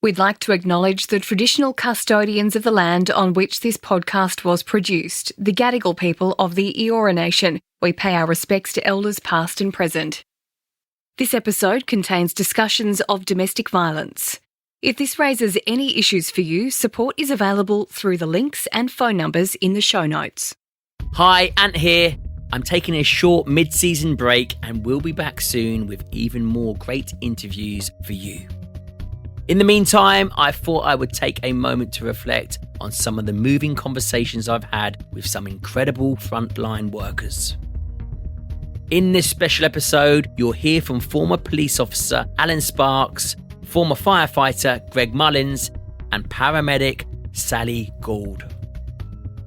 We'd like to acknowledge the traditional custodians of the land on which this podcast was produced, the Gadigal People of the Eora Nation. We pay our respects to elders past and present. This episode contains discussions of domestic violence. If this raises any issues for you, support is available through the links and phone numbers in the show notes. Hi, Ant here. I'm taking a short mid-season break and we'll be back soon with even more great interviews for you. In the meantime, I thought I would take a moment to reflect on some of the moving conversations I've had with some incredible frontline workers. In this special episode, you'll hear from former police officer Allan Sparkes, former firefighter Greg Mullins, and paramedic Sally Gould.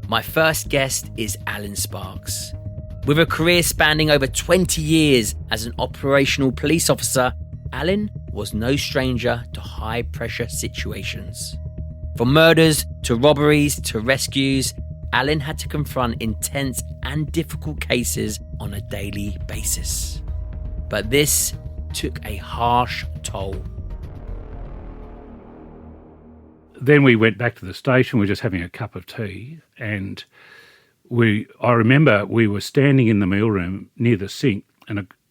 My first guest is Allan Sparkes. With a career spanning over 20 years as an operational police officer, Allan was no stranger to high-pressure situations. From murders to robberies to rescues, Allan had to confront intense and difficult cases on a daily basis. But this took a harsh toll. Then we went back to the station. We were just having a cup of tea, and I remember we were standing in the meal room near the sink,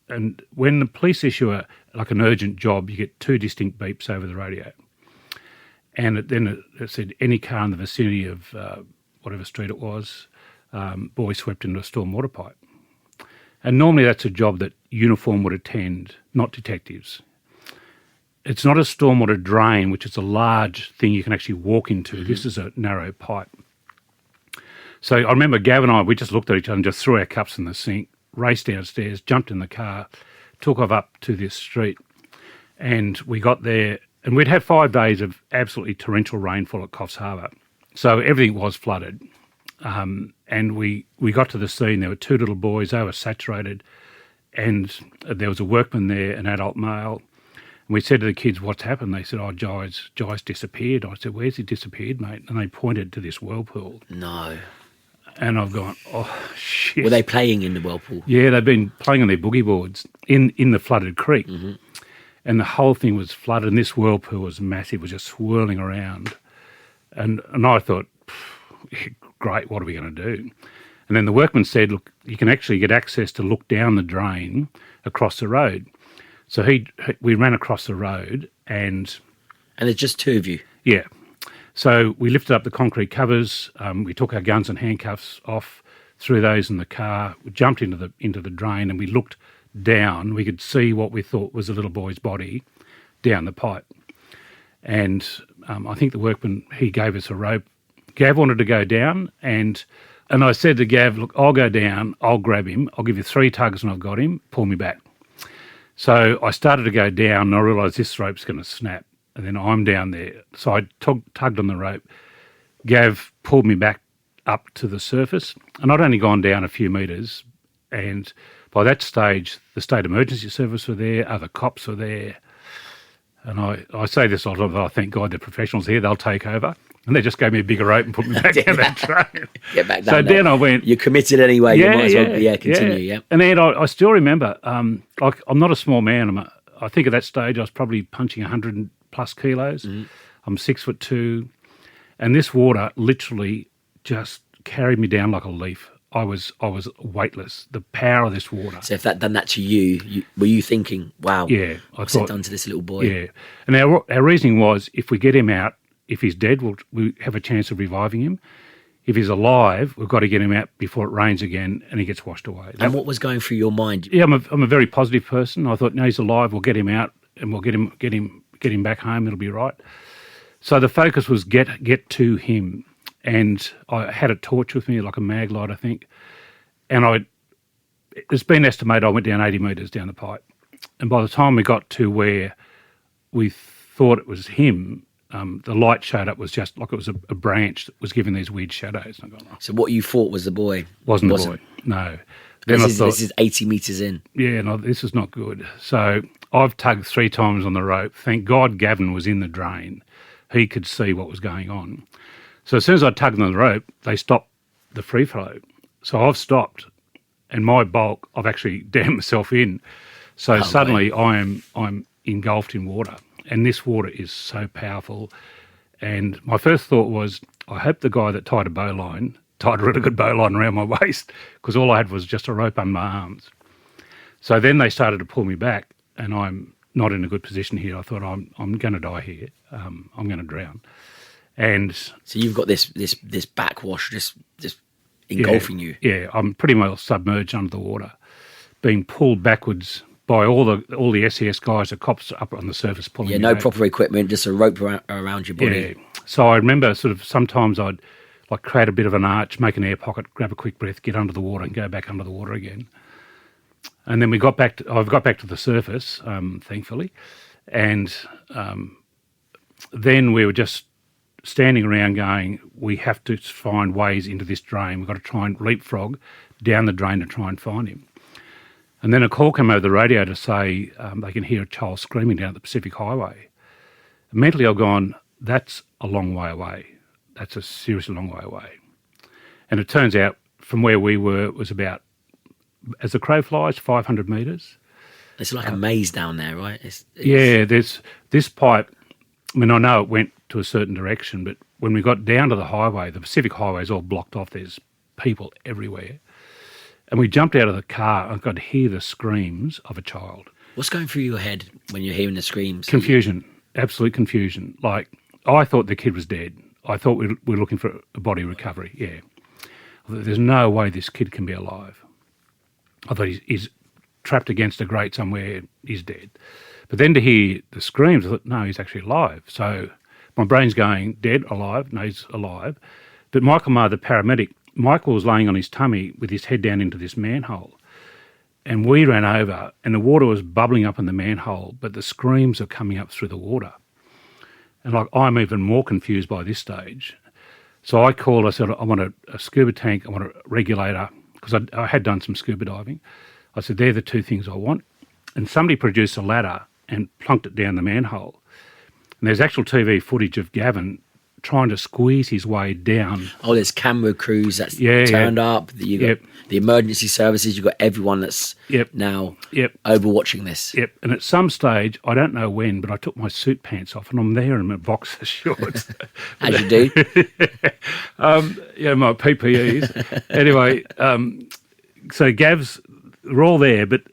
and when the police issue an urgent job, you get two distinct beeps over the radio. And then it said, any car in the vicinity of whatever street it was, boy swept into a stormwater pipe. And normally that's a job that uniform would attend, not detectives. It's not a stormwater drain, which is a large thing you can actually walk into. Mm-hmm. This is a narrow pipe. So I remember Gav and I, we just looked at each other and just threw our cups in the sink, raced downstairs, jumped in the car, took off up to this street, and we got there, and we'd had 5 days of absolutely torrential rainfall at Coffs Harbour. So everything was flooded. And we got to the scene. There were two little boys. They were saturated, and there was a workman there, an adult male. And we said to the kids, what's happened? They said, Jai's disappeared. I said, where's he disappeared, mate? And they pointed to this whirlpool. No. And I've gone, oh, shit. Were they playing in the whirlpool? Yeah, they've been playing on their boogie boards in the flooded creek. Mm-hmm. And the whole thing was flooded, and this whirlpool was massive, was just swirling around. And I thought, great, what are we going to do? And then the workman said, look, you can actually get access to look down the drain across the road. So we ran across the road and... And there's just two of you? Yeah. So we lifted up the concrete covers, we took our guns and handcuffs off, threw those in the car, we jumped into the drain, and we looked down. We could see what we thought was a little boy's body down the pipe. And I think the workman, he gave us a rope. Gav wanted to go down, and I said to Gav, look, I'll go down, I'll grab him, I'll give you 3 tugs and I've got him, pull me back. So I started to go down, and I realised this rope's going to snap. And then I'm down there. So I tugged on the rope. Gav pulled me back up to the surface. And I'd only gone down a few metres. And by that stage, the State Emergency Service were there, other cops were there. And I say this a lot, but I thank God the professionals here, they'll take over. And they just gave me a bigger rope and put me back down that train. Get back down. So then I went... You're committed anyway. You might as well continue, yeah. And then I still remember, I'm not a small man. I think at that stage I was probably punching 100 plus kilos. Mm. I'm 6'2", and this water literally just carried me down like a leaf. I was weightless. The power of this water. So if that done that to you, were you thinking, "Wow, yeah, what's it done to this little boy?" Yeah, and our reasoning was, if we get him out, if he's dead, we have a chance of reviving him. If he's alive, we've got to get him out before it rains again and he gets washed away. And what was going through your mind? Yeah, I'm a very positive person. I thought, no, he's alive. We'll get him out and we'll get him back home. It'll be right. So the focus was get to him, and I had a torch with me, like a mag light, I think. And it's been estimated I went down 80 metres down the pipe, and by the time we got to where we thought it was him, the light showed up was just like it was a branch that was giving these weird shadows. And I got, so what you thought was the boy wasn't the boy. No. This is 80 metres in. Yeah, no, this is not good. So I've tugged 3 times on the rope. Thank God Gavin was in the drain. He could see what was going on. So as soon as I tugged on the rope, they stopped the free flow. So I've stopped, and my bulk, I've actually dammed myself in. So suddenly I'm engulfed in water. and this water is so powerful. And my first thought was, I hope the guy that tied a bowline tied a really good bowline around my waist, because all I had was just a rope under my arms. So then they started to pull me back, and I'm not in a good position here. I thought, I'm going to die here. I'm going to drown. And so you've got this backwash just engulfing you. Yeah, I'm pretty well submerged under the water, being pulled backwards by all the SES guys, the cops up on the surface pulling me no back. proper equipment, just a rope around your body. Yeah. So I remember sort of sometimes I'd like create a bit of an arch, make an air pocket, grab a quick breath, get under the water and go back under the water again. And then I got back to the surface, thankfully. And then we were just standing around going, we have to find ways into this drain. We've got to try and leapfrog down the drain to try and find him. And then a call came over the radio to say they can hear a child screaming down at the Pacific Highway. Mentally I've gone, that's a long way away. That's a seriously long way away. And it turns out from where we were, it was about, as the crow flies, 500 metres. It's like a maze down there, right? Yeah, there's this pipe. I mean, I know it went to a certain direction, but when we got down to the highway, the Pacific Highway is all blocked off. There's people everywhere. And we jumped out of the car and could hear the screams of a child. What's going through your head when you're hearing the screams? Confusion, absolute confusion. Like, I thought the kid was dead. I thought we were looking for a body recovery, yeah. I thought, there's no way this kid can be alive. I thought he's trapped against a grate somewhere, he's dead. But then to hear the screams, I thought, no, he's actually alive. So my brain's going, dead, alive, no, he's alive. But Michael Marr, the paramedic, Michael was laying on his tummy with his head down into this manhole. And we ran over and the water was bubbling up in the manhole, but the screams are coming up through the water. And like, I'm even more confused by this stage. So I called, I said, I want a scuba tank, I want a regulator, because I had done some scuba diving. I said, they're the two things I want. And somebody produced a ladder and plunked it down the manhole. And there's actual TV footage of Gavin trying to squeeze his way down. Oh, there's camera crews that's turned up. You got the emergency services. You've got everyone that's now overwatching this. Yep. And at some stage, I don't know when, but I took my suit pants off and I'm there in my boxer shorts. As you do. My PPEs. Anyway, so Gav's, we're all there, but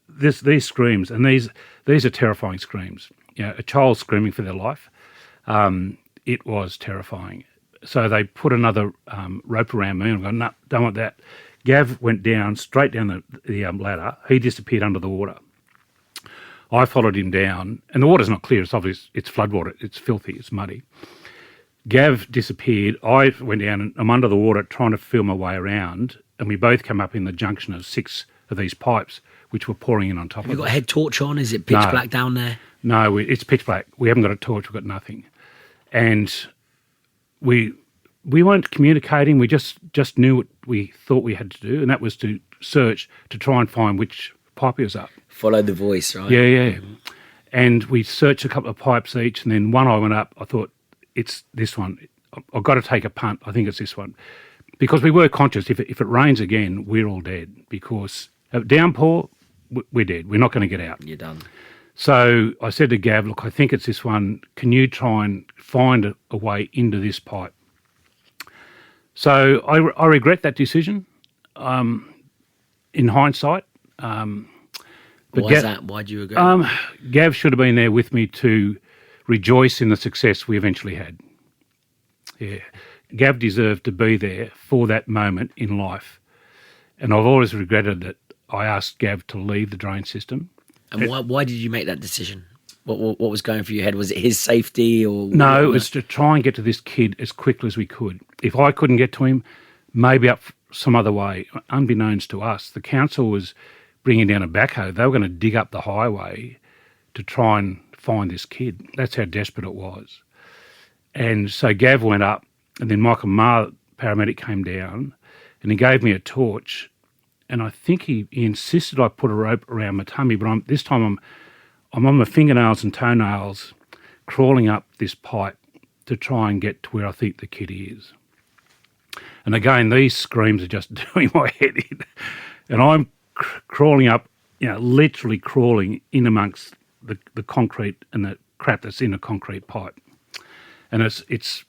these screams, and these are terrifying screams. You know, a child screaming for their life. It was terrifying. So they put another rope around me and I'm going, no, don't want that. Gav went down, straight down the ladder. He disappeared under the water. I followed him down, and the water's not clear. It's obvious, it's floodwater. It's filthy, it's muddy. Gav disappeared. I went down and I'm under the water trying to feel my way around, and we both come up in the junction of 6 of these pipes, which were pouring in on top of us. Have you got a head torch on? Is it pitch black down there? No, it's pitch black. We haven't got a torch. We've got nothing. And we weren't communicating. We just knew what we thought we had to do, and that was to search to try and find which pipe he was up. Follow the voice, right? Yeah. And we searched a couple of pipes each, and then one I went up. I thought, it's this one. I've got to take a punt. I think it's this one. Because we were conscious, if it rains again, we're all dead. Because downpour, we're dead. We're not going to get out. You're done. So I said to Gav, look, I think it's this one. Can you try and find a way into this pipe? So I regret that decision in hindsight. Why is that? Why do you regret it? Gav should have been there with me to rejoice in the success we eventually had. Yeah. Gav deserved to be there for that moment in life. And I've always regretted that I asked Gav to leave the drain system. And why did you make that decision? What was going through your head? Was it his safety or? No, it was to try and get to this kid as quickly as we could. If I couldn't get to him, maybe up some other way. Unbeknownst to us, the council was bringing down a backhoe. They were going to dig up the highway to try and find this kid. That's how desperate it was. And so Gav went up, and then Michael Marr, paramedic, came down, and he gave me a torch. And I think he insisted I put a rope around my tummy, but this time I'm on my fingernails and toenails crawling up this pipe to try and get to where I think the kid is. And again, these screams are just doing my head in. And I'm crawling up, literally crawling in amongst the concrete and crap that's in a concrete pipe, and it's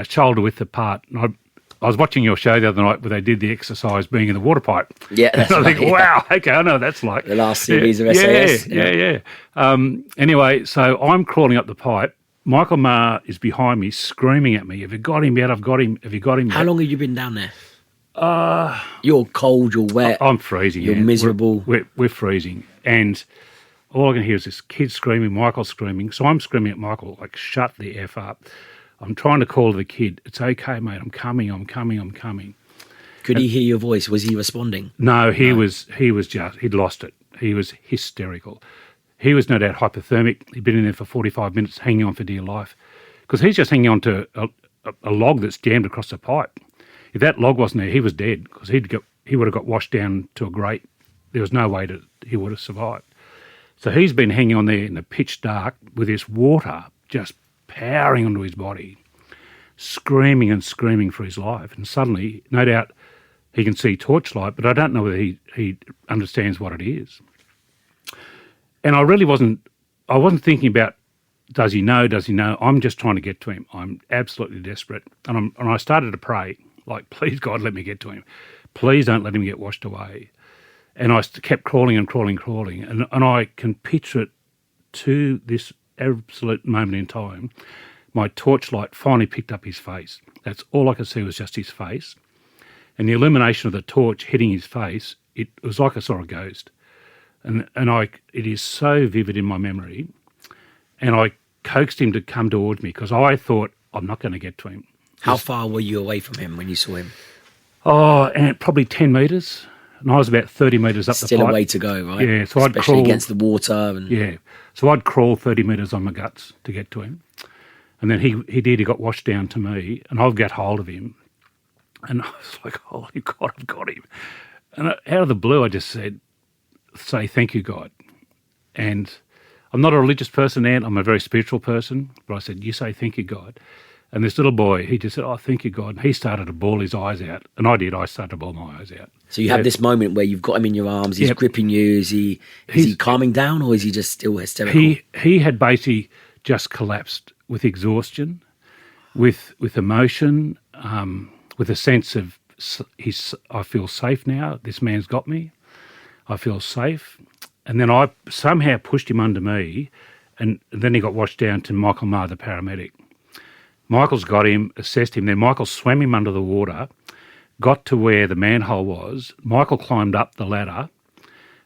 shoulder width apart. And I was watching your show the other night where they did the exercise being in the water pipe. Yeah, that's and I right, think, wow, okay, I know what that's like. The last series of SAS. Yeah. Anyway, so I'm crawling up the pipe. Michael Marr is behind me, screaming at me, "Have you got him yet? I've got him. Have you got him yet?" How long have you been down there? You're cold, you're wet. I'm freezing. You're miserable. We're freezing. And all I can hear is this kid screaming, Michael screaming. So I'm screaming at Michael, like, shut the F up. I'm trying to call to the kid, "It's okay, mate, I'm coming. Could he hear your voice? Was he responding? No, he'd lost it. He was hysterical. He was no doubt hypothermic. He'd been in there for 45 minutes hanging on for dear life because he's just hanging on to a log that's jammed across the pipe. If that log wasn't there, he was dead because he would have got washed down to a grate. There was no way that he would have survived. So he's been hanging on there in the pitch dark with this water just powering onto his body, screaming and screaming for his life. And suddenly, no doubt, he can see torchlight, but I don't know whether he understands what it is. And I wasn't thinking about, does he know? I'm just trying to get to him. I'm absolutely desperate. And I started to pray, like, please, God, let me get to him. Please don't let him get washed away. And I kept crawling. And I can picture it to this absolute moment in time. My torchlight finally picked up his face. That's all I could see was just his face. And the illumination of the torch hitting his face, it was like I saw a ghost. And it is so vivid in my memory. And I coaxed him to come towards me because I thought, I'm not going to get to him. How far were you away from him when you saw him? Oh, and probably 10 metres. And I was about 30 metres up the pipe. Still a way to go, right? Yeah, so especially I'd crawl against the water. Yeah, so I'd crawl 30 metres on my guts to get to him. And then he got washed down to me, and I'll get hold of him. And I was like, holy God, I've got him. And out of the blue, I just say, thank you, God. And I'm not a religious person, Ant. I'm a very spiritual person. But I said, you say thank you, God. And this little boy, he just said, oh, thank you, God. And he started to bawl his eyes out. And I did. I started to bawl my eyes out. So you have this moment where you've got him in your arms, he's gripping you. Is he calming down, or is he just still hysterical? He had basically just collapsed with exhaustion, with emotion, with a sense of, I feel safe now. This man's got me. I feel safe. And then I somehow pushed him under me, and then he got washed down to Michael Marr, the paramedic. Michael's got him, assessed him. Then Michael swam him under the water, got to where the manhole was. Michael climbed up the ladder.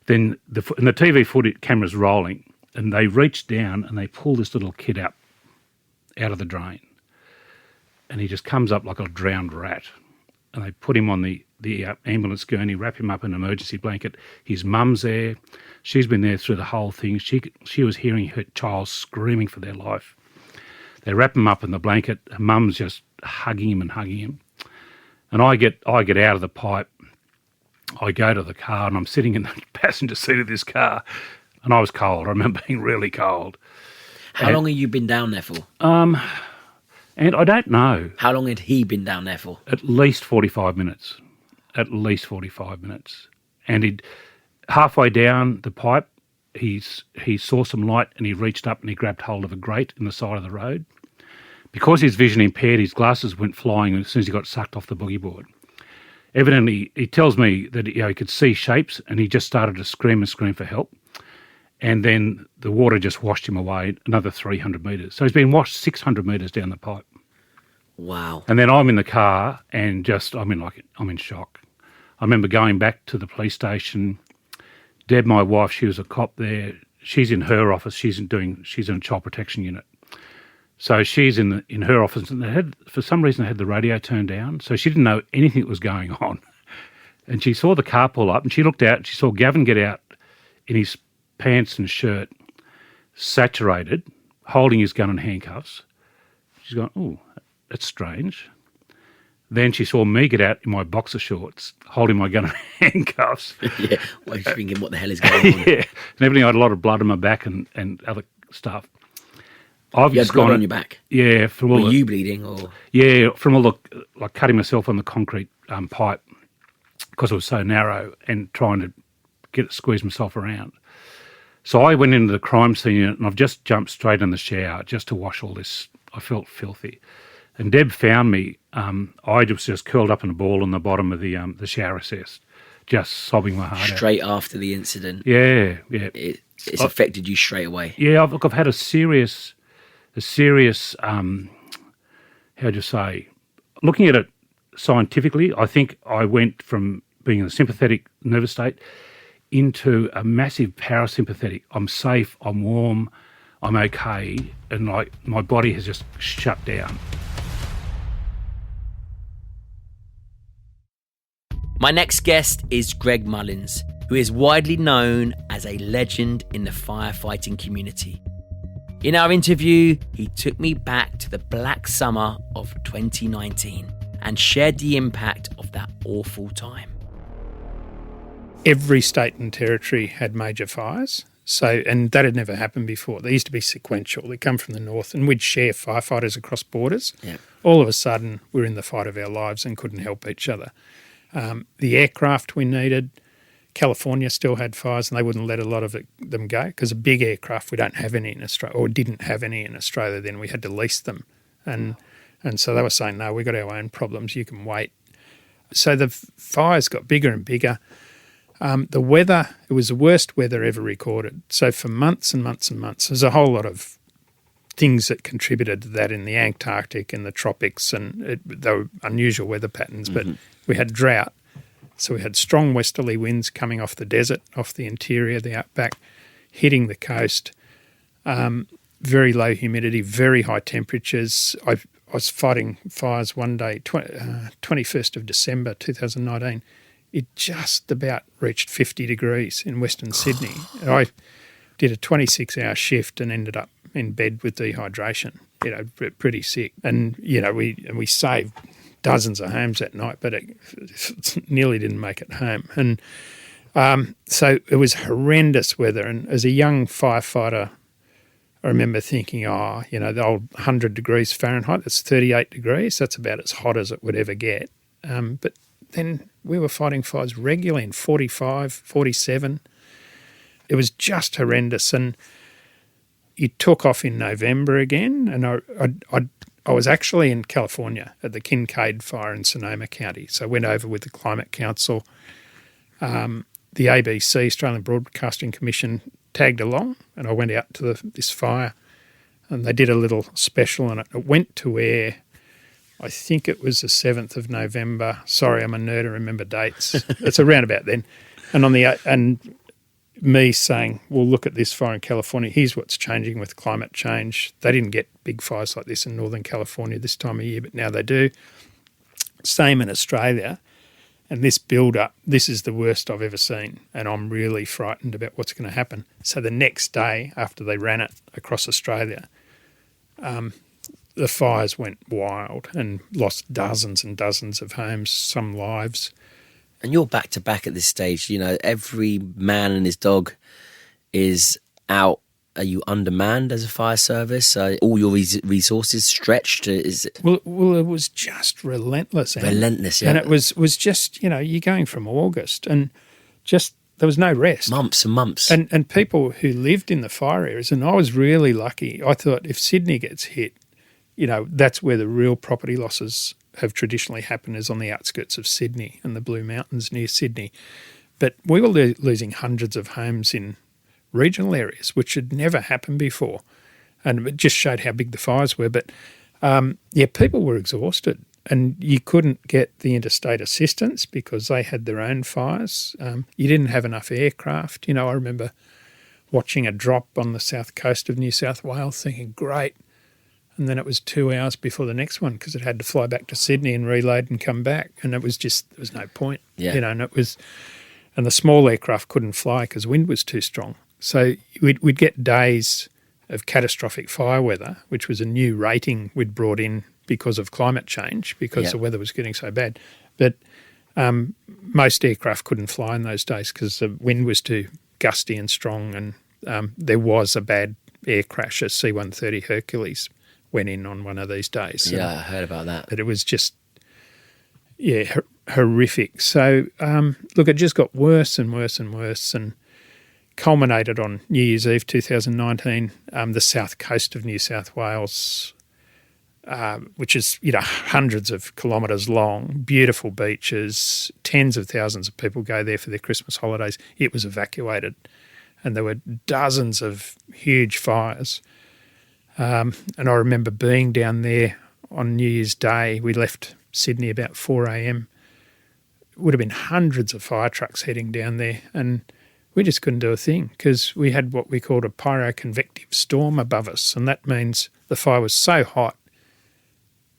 Then the TV footage camera's rolling, and they reached down and they pulled this little kid out of the drain. And he just comes up like a drowned rat. And they put him on the ambulance gurney, wrap him up in an emergency blanket. His mum's there. She's been there through the whole thing. She was hearing her child screaming for their life. They wrap him up in the blanket. Her mum's just hugging him. And I get out of the pipe. I go to the car, and I'm sitting in the passenger seat of this car, and I was cold. I remember being really cold. How long have you been down there for? And I don't know. How long had he been down there for? At least 45 minutes. And halfway down the pipe, he saw some light, and he reached up and he grabbed hold of a grate in the side of the road. Because his vision impaired, his glasses went flying as soon as he got sucked off the boogie board. Evidently, he tells me that he could see shapes, and he just started to scream for help. And then the water just washed him away another 300 metres. So he's been washed 600 metres down the pipe. Wow. And then I'm in the car and I'm in shock. I remember going back to the police station. Deb, my wife, she was a cop there. She's in her office. She's in a child protection unit. So she's in her office, and for some reason they had the radio turned down. So she didn't know anything that was going on. And she saw the car pull up, and she looked out, and she saw Gavin get out in his pants and shirt, saturated, holding his gun and handcuffs. She's gone, oh, that's strange. Then she saw me get out in my boxer shorts, holding my gun and handcuffs. Yeah, well, she's thinking, what the hell is going on? Yeah, and everything. I had a lot of blood on my back and other stuff. You had blood on your back? Yeah. Were you bleeding? Or? Yeah, from all the cutting myself on the concrete pipe because it was so narrow and trying to squeeze myself around. So I went into the crime scene and I've just jumped straight in the shower just to wash all this. I felt filthy. And Deb found me. I was just curled up in a ball on the bottom of the shower cest, just sobbing my heart out. Straight after the incident. Yeah. It's affected you straight away. Yeah, I've had a serious, how do you say, looking at it scientifically, I think I went from being in a sympathetic nervous state into a massive parasympathetic. I'm safe, I'm warm, I'm okay, and like my body has just shut down. My next guest is Greg Mullins, who is widely known as a legend in the firefighting community. In our interview, he took me back to the black summer of 2019 and shared the impact of that awful time. Every state and territory had major fires, and that had never happened before. They used to be sequential. They come from the north, and we'd share firefighters across borders. Yeah. All of a sudden, we're in the fight of our lives and couldn't help each other. The aircraft we needed, California still had fires, and they wouldn't let a lot of them go because a big aircraft, we don't have any in Australia, or didn't have any in Australia then. We had to lease them. And so they were saying, no, we've got our own problems, you can wait. So the fires got bigger and bigger. The weather, it was the worst weather ever recorded. So for months and months and months, there's a whole lot of things that contributed to that in the Antarctic and the tropics, and they were unusual weather patterns, but we had drought. So we had strong westerly winds coming off the desert, off the interior, the outback, hitting the coast, very low humidity, very high temperatures. I was fighting fires one day, 21st of December 2019. It just about reached 50 degrees in Western Sydney. I did a 26-hour shift and ended up in bed with dehydration, pretty sick. And, we saved dozens of homes that night, but it nearly didn't make it home. And so it was horrendous weather. And as a young firefighter, I remember thinking, the old 100 degrees Fahrenheit, that's 38 degrees. That's about as hot as it would ever get. But then we were fighting fires regularly in 45, 47. It was just horrendous. And it took off in November again. And I was actually in California at the Kincaid Fire in Sonoma County. So I went over with the Climate Council. The ABC, Australian Broadcasting Commission, tagged along, and I went out to this fire, and they did a little special on it. It went to air, I think it was the 7th of November. Sorry, I'm a nerd, I remember dates. It's around about then. And me saying, well, look at this fire in California. Here's what's changing with climate change. They didn't get big fires like this in Northern California this time of year, but now they do. Same in Australia. And this build-up, this is the worst I've ever seen, and I'm really frightened about what's going to happen. So the next day, after they ran it across Australia, the fires went wild and lost dozens and dozens of homes, some lives. And you're back-to-back at this stage. Every man and his dog is out. Are you undermanned as a fire service? All your resources stretched? Well, it was just relentless. Relentless, yeah. And it was just, you're going from August and just there was no rest. Months and months. And people who lived in the fire areas, and I was really lucky. I thought if Sydney gets hit, that's where the real property losses have traditionally happened, is on the outskirts of Sydney and the Blue Mountains near Sydney. But we were losing hundreds of homes in regional areas, which had never happened before. And it just showed how big the fires were. But, people were exhausted, and you couldn't get the interstate assistance because they had their own fires. You didn't have enough aircraft. I remember watching a drop on the south coast of New South Wales thinking, great. And then it was 2 hours before the next one because it had to fly back to Sydney and reload and come back. And it was just, there was no point. Yeah. And the small aircraft couldn't fly because wind was too strong. So we'd get days of catastrophic fire weather, which was a new rating we'd brought in because of climate change, because the weather was getting so bad. But most aircraft couldn't fly in those days because the wind was too gusty and strong, and there was a bad air crash. A C-130 Hercules went in on one of these days. Yeah, I heard about that. But it was just, horrific. So, look, it just got worse and worse and worse, and culminated on New Year's Eve 2019, the south coast of New South Wales, which is, hundreds of kilometres long, beautiful beaches, tens of thousands of people go there for their Christmas holidays. It was evacuated and there were dozens of huge fires. And I remember being down there on New Year's Day. We left Sydney about 4 a.m. Would have been hundreds of fire trucks heading down there, and we just couldn't do a thing because we had what we called a pyroconvective storm above us, and that means the fire was so hot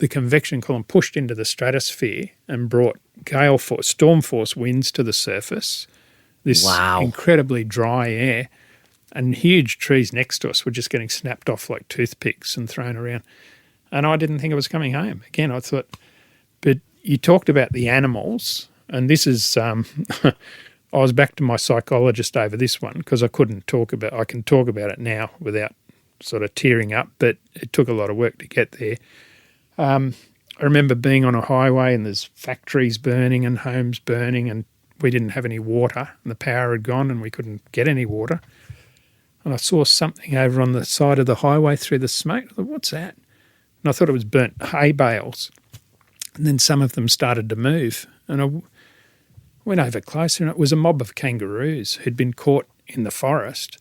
the convection column pushed into the stratosphere and brought storm force winds to the surface, this incredibly dry air, and huge trees next to us were just getting snapped off like toothpicks and thrown around. And I didn't think I was coming home. Again, I thought, but you talked about the animals, and this is, I was back to my psychologist over this one because I can talk about it now without sort of tearing up, but it took a lot of work to get there. I remember being on a highway and there's factories burning and homes burning, and we didn't have any water and the power had gone and we couldn't get any water. And I saw something over on the side of the highway through the smoke. I thought, what's that? And I thought it was burnt hay bales. And then some of them started to move. And I went over closer and it was a mob of kangaroos who'd been caught in the forest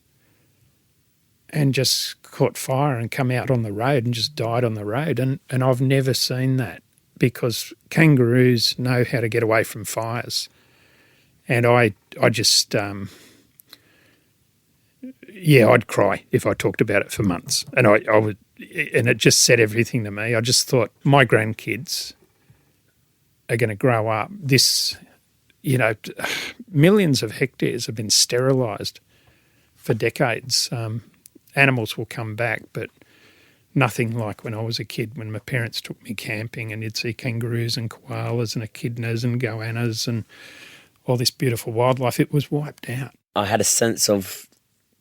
and just caught fire and come out on the road and just died on the road. And I've never seen that because kangaroos know how to get away from fires. And I just, I'd cry if I talked about it for months. And I would, and it just said everything to me. I just thought my grandkids are going to grow up. This, millions of hectares have been sterilised for decades. Animals will come back, but nothing like when I was a kid, when my parents took me camping and you'd see kangaroos and koalas and echidnas and goannas and all this beautiful wildlife. It was wiped out. I had a sense of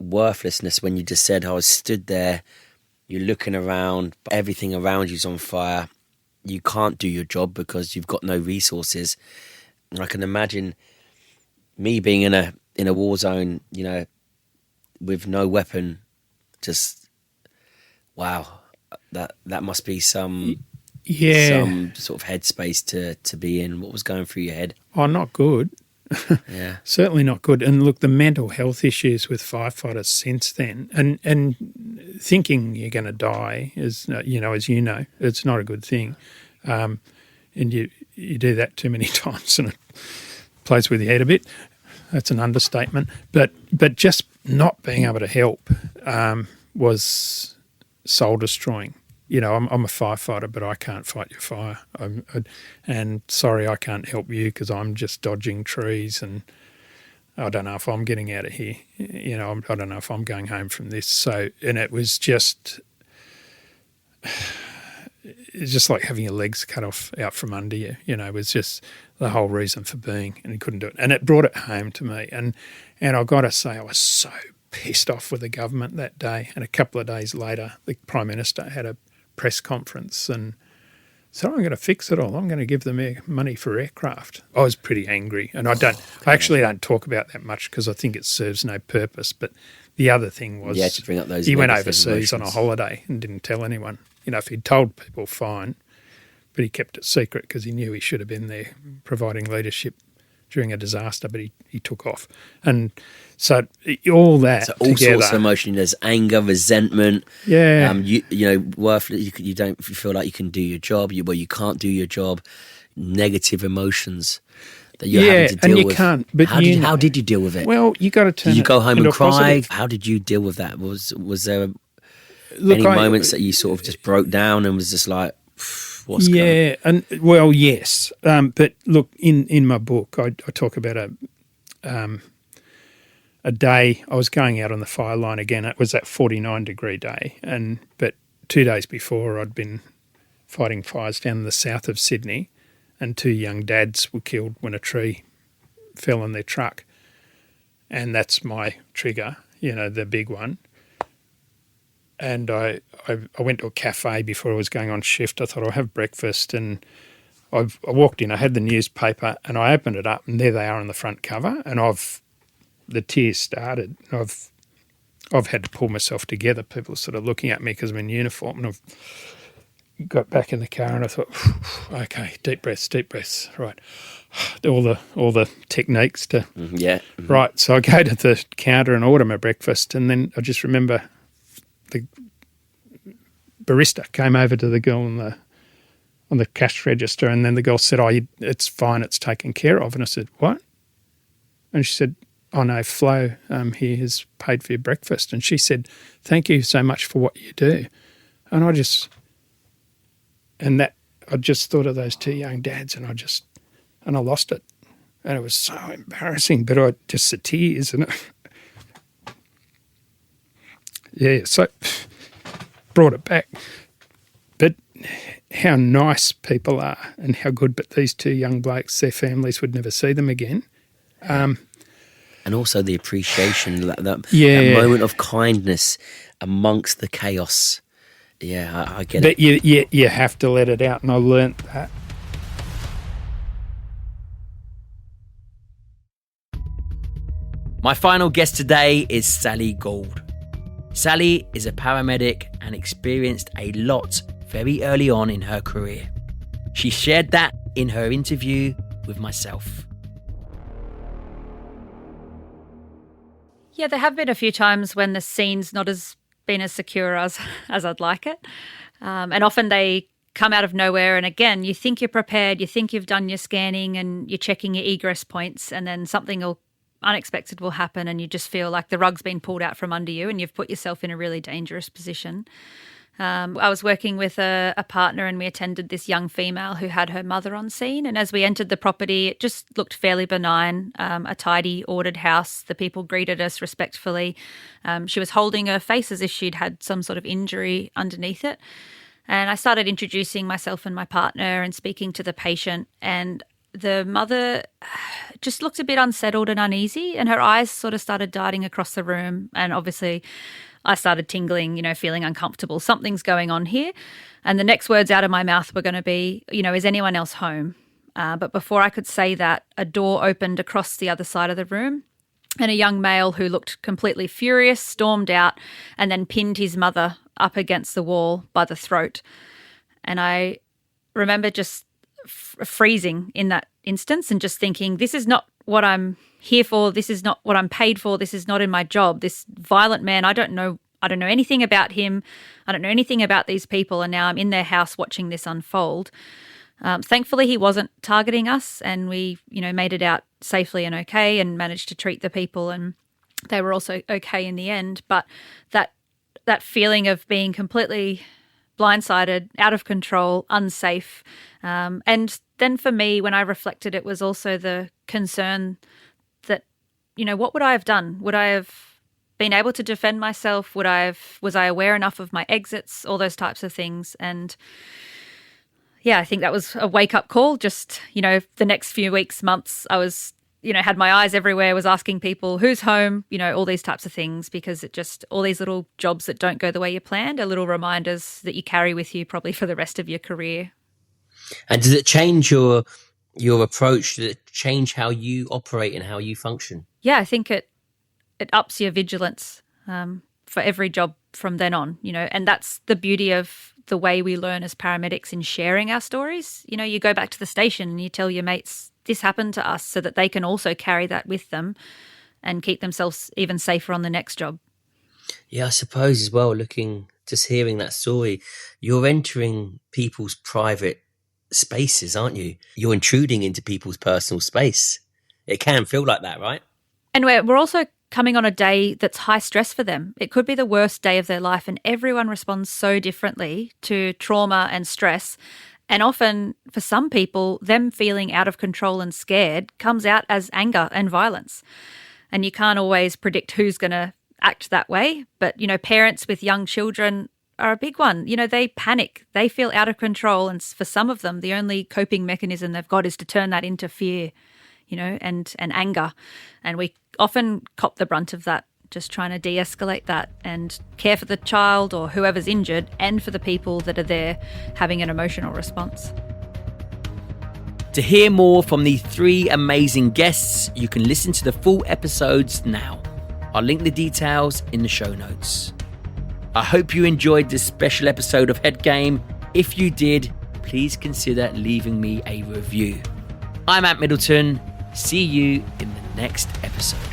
worthlessness when you just said I was stood there, you're looking around, but everything around you's on fire. You can't do your job because you've got no resources. And I can imagine me being in a war zone, with no weapon. Just wow, that must be some sort of headspace to be in. What was going through your head? Oh, not good. Yeah, certainly not good. And look, the mental health issues with firefighters since then, and thinking you're going to die is, as you know, it's not a good thing. And you do that too many times, and it plays with your head a bit. That's an understatement. But just not being able to help was soul destroying. I'm a firefighter, but I can't fight your fire. And sorry, I can't help you because I'm just dodging trees, and I don't know if I'm getting out of here. I don't know if I'm going home from this. So, and it was just, it's just like having your legs cut off out from under you. It was just the whole reason for being, and you couldn't do it. And it brought it home to me. And I got to say, I was so pissed off with the government that day. And a couple of days later, the Prime Minister had a press conference and said, I'm going to fix it all. I'm going to give them money for aircraft. I was pretty angry. And I actually don't talk about that much because I think it serves no purpose. But the other thing was to bring up those he went overseas on a holiday and didn't tell anyone. If he'd told people, fine, but he kept it secret because he knew he should have been there providing leadership during a disaster, but he took off. And so all that all together, sorts of emotion. There's anger, resentment. Yeah. Worthless. You don't feel like you can do your job. You can't do your job. Negative emotions that you're having to deal with. And you can't. But how did you deal with it? Well, you got to turn. Did you go home and cry? Positive. How did you deal with that? Was there any moments that you sort of just broke down and was just like, what's going on? And well, yes. But look, in my book, I talk about a day I was going out on the fire line again. It was that 49-degree day, but 2 days before I'd been fighting fires down in the south of Sydney, and 2 young dads were killed when a tree fell on their truck, and that's my trigger, the big one. And I went to a cafe before I was going on shift. I thought I'll have breakfast, and I walked in. I had the newspaper, and I opened it up, and there they are on the front cover. And I've the tears started. I've had to pull myself together. People are sort of looking at me because I'm in uniform, and I've got back in the car and I thought, okay, deep breaths, right. All the techniques to right. So I go to the counter and order my breakfast, and then I just remember the barista came over to the girl on the cash register, and then the girl said, "Oh, it's fine, it's taken care of." And I said, "What?" And she said, "Oh no, Flo here has paid for your breakfast." And she said, "Thank you so much for what you do." And I just thought of those two young dads, and I lost it, and it was so embarrassing. But the tears, and so brought it back. But how nice people are, and how good. But these two young blokes, their families would never see them again. And also the appreciation, that moment of kindness amongst the chaos. Yeah, I get it. But you have to let it out, and I learnt that. My final guest today is Sally Gould. Sally is a paramedic and experienced a lot very early on in her career. She shared that in her interview with myself. Yeah, there have been a few times when the scene's not been as secure as I'd like it. And often they come out of nowhere, and again, you think you're prepared, you think you've done your scanning and you're checking your egress points, and then something unexpected will happen, and you just feel like the rug's been pulled out from under you and you've put yourself in a really dangerous position. I was working with a partner, and we attended this young female who had her mother on scene. And as we entered the property, it just looked fairly benign, a tidy, ordered house. The people greeted us respectfully. She was holding her face as if she'd had some sort of injury underneath it. And I started introducing myself and my partner and speaking to the patient, and the mother just looked a bit unsettled and uneasy, and her eyes sort of started darting across the room. And obviously I started tingling, feeling uncomfortable. Something's going on here. And the next words out of my mouth were going to be, is anyone else home? But before I could say that, a door opened across the other side of the room, and a young male who looked completely furious stormed out and then pinned his mother up against the wall by the throat. And I remember just freezing in that instance and just thinking, this is not what I'm here for. This is not what I'm paid for. This is not in my job. This violent man, I don't know anything about him. I don't know anything about these people. And now I'm in their house watching this unfold. Thankfully, he wasn't targeting us, and we, made it out safely and okay, and managed to treat the people, and they were also okay in the end. But that feeling of being completely blindsided, out of control, unsafe, and then for me, when I reflected, it was also the concern that, what would I have done? Would I have been able to defend myself? Was I aware enough of my exits? All those types of things. And yeah, I think that was a wake-up call. Just, the next few weeks, months, I was, had my eyes everywhere, was asking people, who's home, all these types of things, because it just, all these little jobs that don't go the way you planned are little reminders that you carry with you probably for the rest of your career. And does it change your approach? Does it change how you operate and how you function? Yeah, I think it ups your vigilance for every job from then on, and that's the beauty of the way we learn as paramedics in sharing our stories. You go back to the station and you tell your mates, this happened to us, so that they can also carry that with them and keep themselves even safer on the next job. Yeah, I suppose as well, just hearing that story, you're entering people's private spaces, aren't you? You're intruding into people's personal space. It can feel like that, right? And we're also coming on a day that's high stress for them. It could be the worst day of their life, and everyone responds so differently to trauma and stress. And often, for some people, them feeling out of control and scared comes out as anger and violence. And you can't always predict who's going to act that way. But, parents with young children are a big one. They panic. They feel out of control. And for some of them, the only coping mechanism they've got is to turn that into fear, and anger. And we often cop the brunt of that, just trying to de-escalate that and care for the child or whoever's injured, and for the people that are there having an emotional response. To hear more from the 3 amazing guests, you can listen to the full episodes now. I'll link the details in the show notes. I hope you enjoyed this special episode of Head Game. If you did, please consider leaving me a review. I'm Middleton. See you in the next episode.